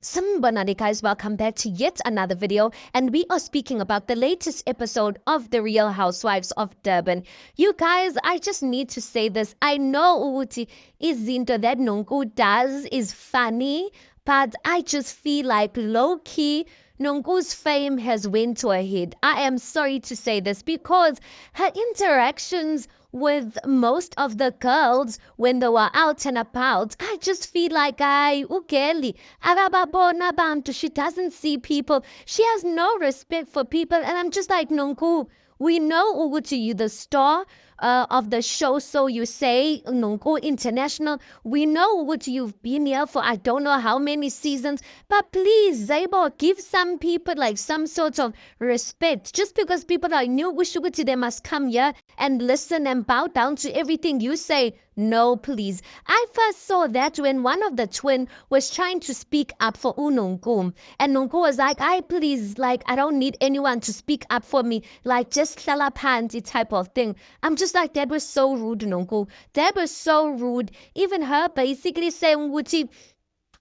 Somebody guys, welcome back to yet another video, and we are speaking about the latest episode of the Real Housewives of Durban. You guys, I just need to say this. I know ukuthi izinto that Nonku does is funny, but I just feel like low-key Nonku's fame has went to her head. I am sorry to say this because her interactions with most of the girls when they were out and about, I just feel like I ugeli akababona abantu. She doesn't see people. She has no respect for people, and I'm just like, Nonku, we know ukuthi you the star of the show, so you say, Nonku International. We know what you've been here for I don't know how many seasons, but please, Zabo, give some people like some sort of respect. Just because people are new, wish they must come here and listen and bow down to everything you say. No, please. I first saw that when one of the twin was trying to speak up for Unonkum. And Nonku was like, I please, like, I don't need anyone to speak up for me. Like, just panty type of thing. I'm just like, that was so rude, Nonku. That was so rude. Even her basically saying, Wuchi,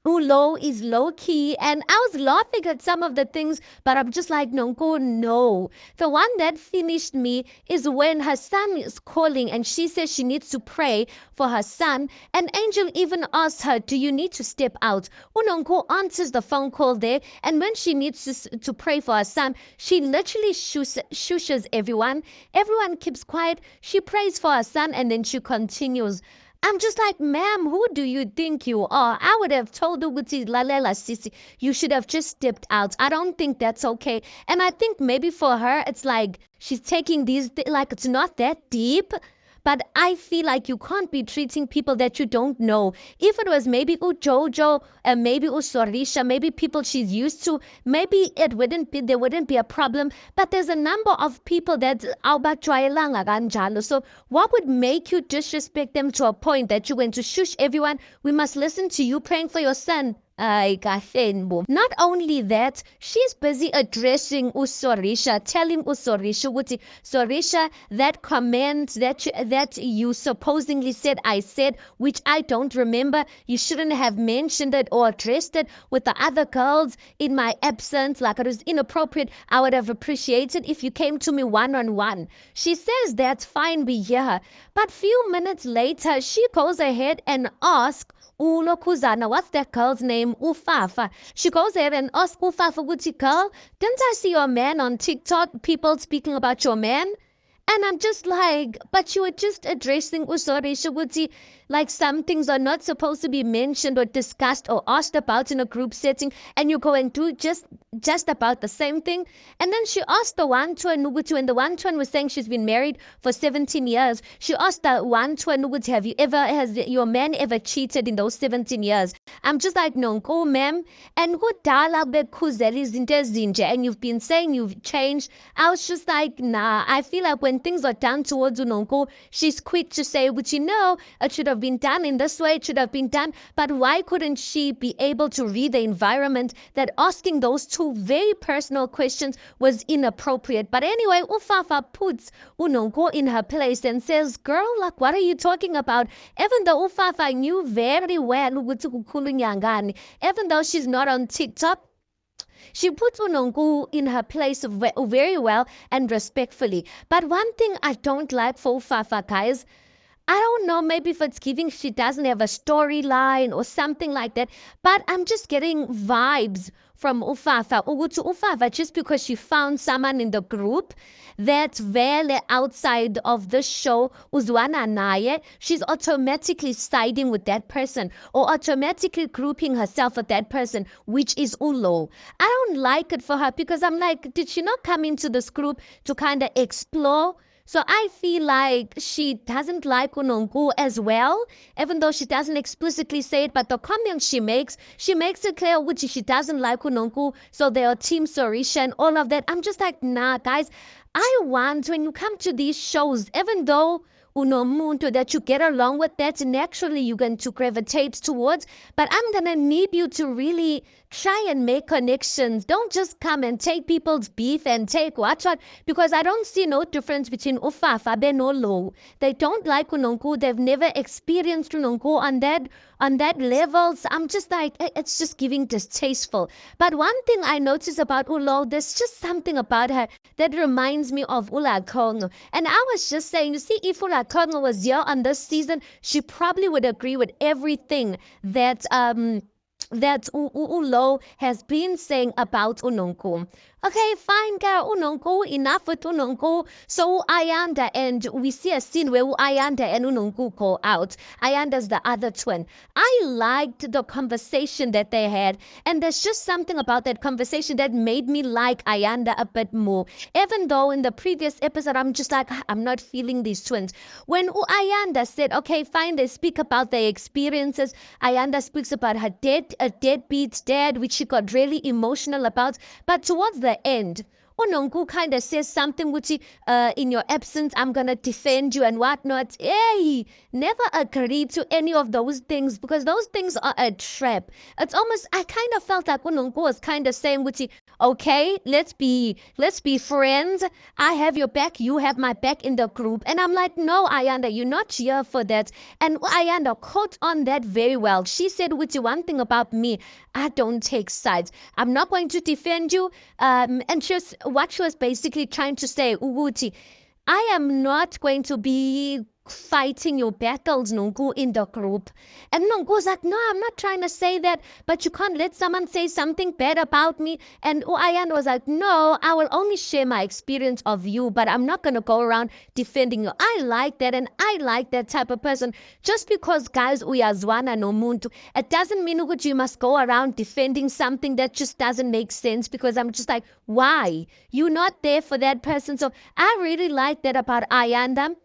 low is low key, and I was laughing at some of the things, but I'm just like, Nonko, no. The one that finished me is when her son is calling and she says she needs to pray for her son, and Angel even asked her, do you need to step out? Unonko answers the phone call there, and when she needs to pray for her son, she literally shushes everyone. Everyone keeps quiet. She prays for her son, and then she continues. I'm just like, ma'am, who do you think you are? I would have told Uguti Lalela Sisi, you should have just stepped out. I don't think that's okay. And I think maybe for her, it's like she's taking these, like it's not that deep. But I feel like you can't be treating people that you don't know. If it was maybe Jojo, maybe Sorisha, maybe people she's used to, maybe there wouldn't be a problem. But there's a number of people that so what would make you disrespect them to a point that you went to shush everyone? We must listen to you praying for your son. Not only that, she's busy addressing Usorisha, telling Usorisha, Sorisha, that comment that you supposedly said I said, which I don't remember, you shouldn't have mentioned it or addressed it with the other girls in my absence, like it was inappropriate. I would have appreciated if you came to me one-on-one. She says that's fine, we hear her. But few minutes later, she goes ahead and asks Ulokuzana, what's that girl's name? Ufafa. She goes ahead and asks Ufafa, Wuti girl, didn't I see your man on TikTok? People speaking about your man? And I'm just like, but you were just addressing Usorisha Wuti, like some things are not supposed to be mentioned or discussed or asked about in a group setting, and you go and do just about the same thing. And then she asked the one twin Nugutu, and the one twin was saying she's been married for 17 years. She asked the one twin Nugutu, has your man ever cheated in those 17 years? I'm just like, no, go ma'am. And and you've been saying you've changed. I was just like, nah, I feel like when things are done towards Unonko, she's quick to say, which you know, it should have been done in this way, it should have been done. But why couldn't she be able to read the environment that asking those two very personal questions was inappropriate? But anyway, Ufafa puts Unonko in her place and says, girl, like, what are you talking about? Even though Ufafa knew very well, even though she's not on TikTok, she puts Unonku in her place very well and respectfully. But one thing I don't like for Ufafa, guys, I don't know, maybe if it's giving she doesn't have a storyline or something like that, but I'm just getting vibes from Ufafa. Ugutu Ufafa, just because she found someone in the group that's very outside of the show, Uzwana Naye, she's automatically siding with that person or automatically grouping herself with that person, which is Ulo. I don't like it for her because I'm like, did she not come into this group to kind of explore? So I feel like she doesn't like Unonku as well, even though she doesn't explicitly say it, but the comments she makes it clear which she doesn't like Unonku, so they are Team Sorisha and all of that. I'm just like, nah, guys, I want when you come to these shows, even though unomuntu that you get along with, that naturally you're going to gravitate towards. But I'm gonna need you to really try and make connections. Don't just come and take people's beef and take what, because I don't see no difference between ufafa benolo. They don't like unonku. They've never experienced unonku on that level. So I'm just like, it's just giving distasteful. But one thing I notice about Ulo, there's just something about her that reminds me of Ula Kongo. And I was just saying, you see, if Ula Kongo was here on this season, she probably would agree with everything that Ulo has been saying about Unonku. Okay, fine, girl, Unonku, enough with Unonku. So Ayanda, and we see a scene where Ayanda and Unonku call out. Ayanda's the other twin. I liked the conversation that they had, and there's just something about that conversation that made me like Ayanda a bit more. Even though in the previous episode, I'm just like, I'm not feeling these twins. When Ayanda said, okay, fine, they speak about their experiences. Ayanda speaks about her deadbeat dad, which she got really emotional about. But towards the end, Ononku kind of says something which, in your absence, I'm going to defend you and whatnot. Hey, never agreed to any of those things because those things are a trap. It's almost, I kind of felt like Ononku was kind of saying, which, okay, let's be friends. I have your back, you have my back in the group. And I'm like, no, Ayanda, you're not here for that. And Ayanda caught on that very well. She said, which one thing about me, I don't take sides. I'm not going to defend you. And what she was basically trying to say, Uguti, I am not going to be fighting your battles, Nonku, in the group. And Nonku's like, no, I'm not trying to say that, but you can't let someone say something bad about me. And Ayanda was like, no, I will only share my experience of you, but I'm not going to go around defending you. I like that, and I like that type of person. Just because, guys, uyazwana no muntu, it doesn't mean that you must go around defending something that just doesn't make sense, because I'm just like, why? You're not there for that person. So I really like that about Ayanda.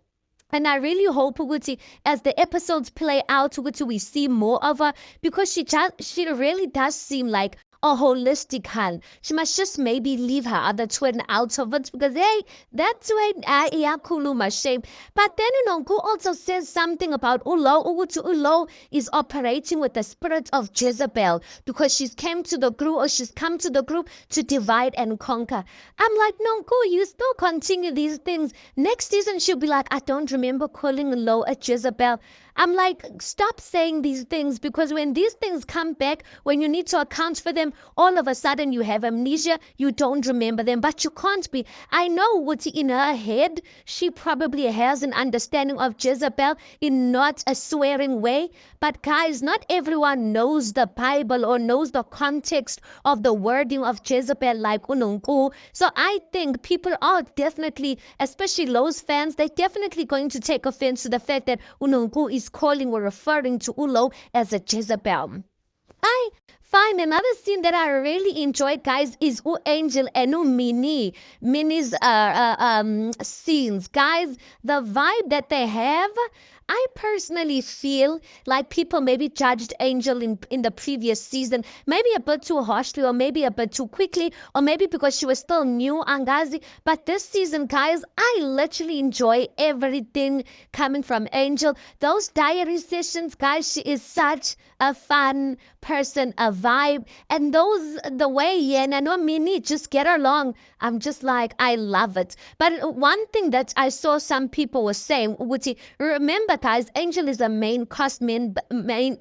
And I really hope, Uguti, as the episodes play out, Uguti, we see more of her, because she really does seem like a holistic hand. She must just maybe leave her other twin out of it, because hey, that's when Kuluma shame. But then Nonku also says something about Ulo is operating with the spirit of Jezebel, because she's come to the group to divide and conquer. I'm like, Nonku, you still continue these things. Next season she'll be like, I don't remember calling Ulo a Jezebel. I'm like, stop saying these things, because when these things come back, when you need to account for them, all of a sudden you have amnesia, you don't remember them, but you can't be. I know what in her head, she probably has an understanding of Jezebel in not a swearing way, but guys, not everyone knows the Bible or knows the context of the wording of Jezebel like Unonku. So I think people are definitely, especially Lowe's fans, they're definitely going to take offense to the fact that Unonku is calling or referring to Ulo as a Jezebel. I find another scene that I really enjoyed, guys, is Angel and Minnie. Minnie's scenes. Guys, the vibe that they have, I personally feel like people maybe judged Angel in the previous season, maybe a bit too harshly or maybe a bit too quickly, or maybe because she was still new, Angazi. But this season, guys, I literally enjoy everything coming from Angel. Those diary sessions, guys, she is such a fun person, a vibe. And the way Yen and Minnie just get along, I'm just like, I love it. But one thing that I saw some people were saying, Wuti, remember guys, Angel is a main cast member. Minnie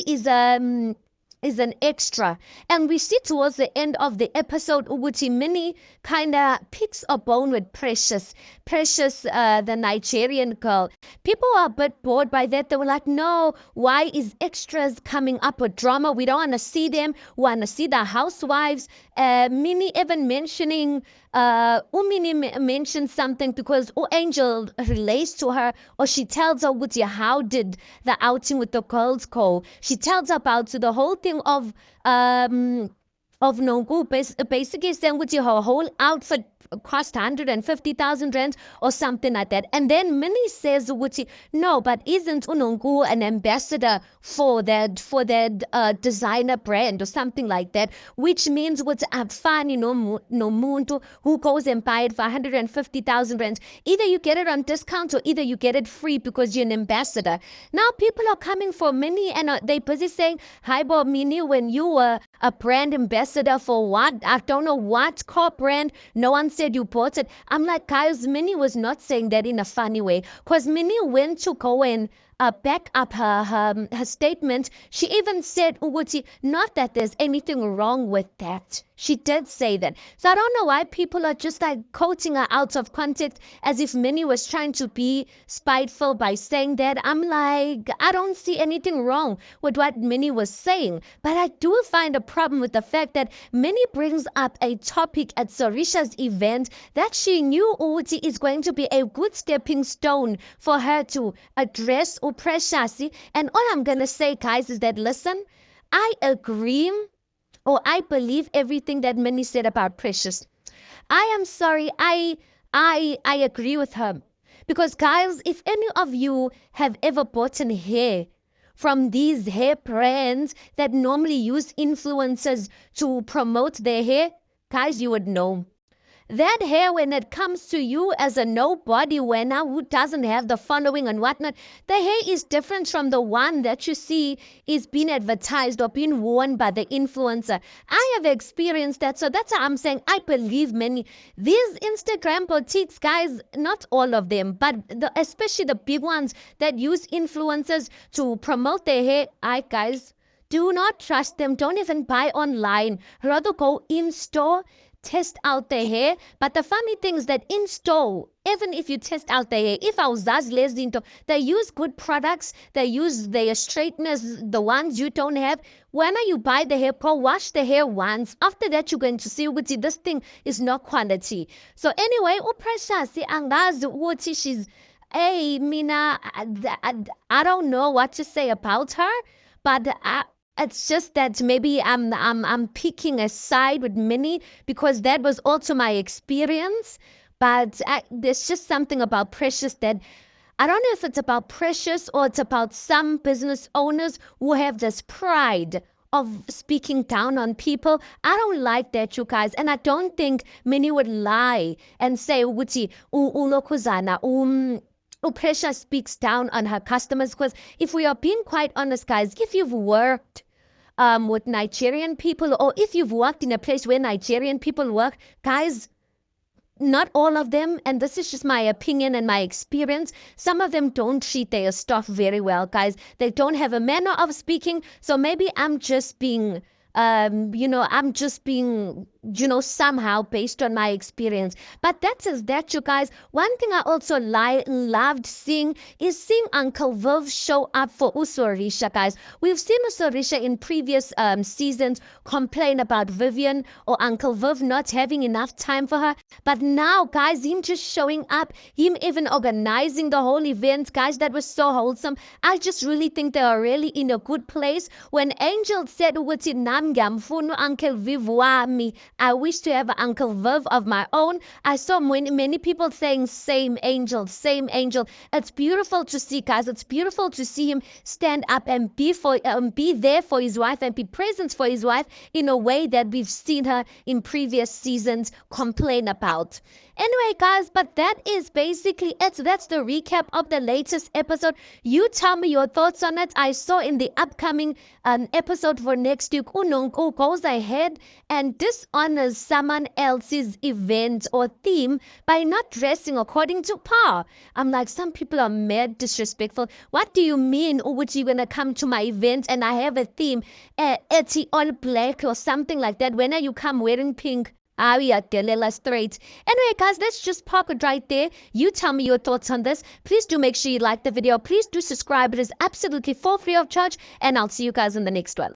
is an extra. And we see towards the end of the episode, Uguti Minnie kind of picks a bone with Precious, the Nigerian girl. People are a bit bored by that. They were like, no, why is extras coming up with drama? We don't want to see them. We want to see the housewives. Minnie even mentioning, Umini mentioned something because Angel relates to her, or she tells her, Uguti, how did the outing with the girls go? She tells her about the whole thing of Nonku, basically saying with her whole outfit cost 150,000 rand or something like that. And then Minnie says, ukuthi, no, but isn't uNonku an ambassador for that designer brand or something like that, which means what's afani no muntu who goes and buy it for 150,000 rand. Either you get it on discount or either you get it free because you're an ambassador. Now people are coming for Minnie and they busy saying, hi Bob Minnie, when you were a brand ambassador for what? I don't know what car brand. No one said you bought it. I'm like, guys, Minnie was not saying that in a funny way, because Minnie went to go and back up her statement. She even said, Uguti, not that there's anything wrong with that. She did say that. So I don't know why people are just like quoting her out of context as if Minnie was trying to be spiteful by saying that. I'm like, I don't see anything wrong with what Minnie was saying. But I do find a problem with the fact that Minnie brings up a topic at Sorisha's event that she knew Uguti is going to be a good stepping stone for her to address Precious. And all I'm gonna say, guys, is that listen, I agree or I believe everything that Minnie said about Precious. I am sorry, I agree with her. Because guys, if any of you have ever bought an hair from these hair brands that normally use influencers to promote their hair, guys, you would know. That hair, when it comes to you as a nobody winner who doesn't have the following and whatnot, the hair is different from the one that you see is being advertised or being worn by the influencer. I have experienced that, so that's how I'm saying I believe many. These Instagram boutiques, guys, not all of them, but especially the big ones that use influencers to promote their hair, guys, do not trust them. Don't even buy online. Rather go in store, test out the hair. But the funny thing is that in store, even if you test out the hair, if I was into, they use good products, they use their straighteners, the ones you don't have. When you buy the hair, go wash the hair once. After that, you're going to see ukuthi this thing is not quality. So anyway, Precious, angazi ukuthi she's, hey, Mina, I don't know what to say about her, but it's just that maybe I'm picking a side with Minnie because that was also my experience. But there's just something about Precious that I don't know if it's about Precious or it's about some business owners who have this pride of speaking down on people. I don't like that, you guys, and I don't think Minnie would lie and say ukuthi ulokuzana Precious speaks down on her customers, because if we are being quite honest, guys, if you've worked with Nigerian people, or if you've worked in a place where Nigerian people work, guys, not all of them, and this is just my opinion and my experience, some of them don't treat their staff very well, guys. They don't have a manner of speaking, so maybe I'm just being somehow based on my experience. But that is that, you guys. One thing I also loved seeing is seeing Uncle Viv show up for Usorisha, guys. We've seen Usorisha in previous seasons complain about Vivian or Uncle Viv not having enough time for her. But now, guys, him just showing up, him even organizing the whole event, guys, that was so wholesome. I just really think they are really in a good place. When Angel said, Uncle Viv wami, I wish to have an Uncle Viv of my own. I saw many people saying same Angel, same Angel. It's beautiful to see, guys. It's beautiful to see him stand up and be there for his wife and be present for his wife in a way that we've seen her in previous seasons complain about. Anyway, guys, but that is basically it. That's the recap of the latest episode. You tell me your thoughts on it. I saw in the upcoming episode for next week, Nonku goes ahead and dishonors someone else's event or theme by not dressing according to par. I'm like, some people are mad disrespectful. What do you mean, would you gonna come to my event and I have a theme, etty all black or something like that? When are you come wearing pink? Straight. Anyway, guys, let's just park it right there. You tell me your thoughts on this. Please do make sure you like the video. Please do subscribe. It is absolutely for free of charge. And I'll see you guys in the next one.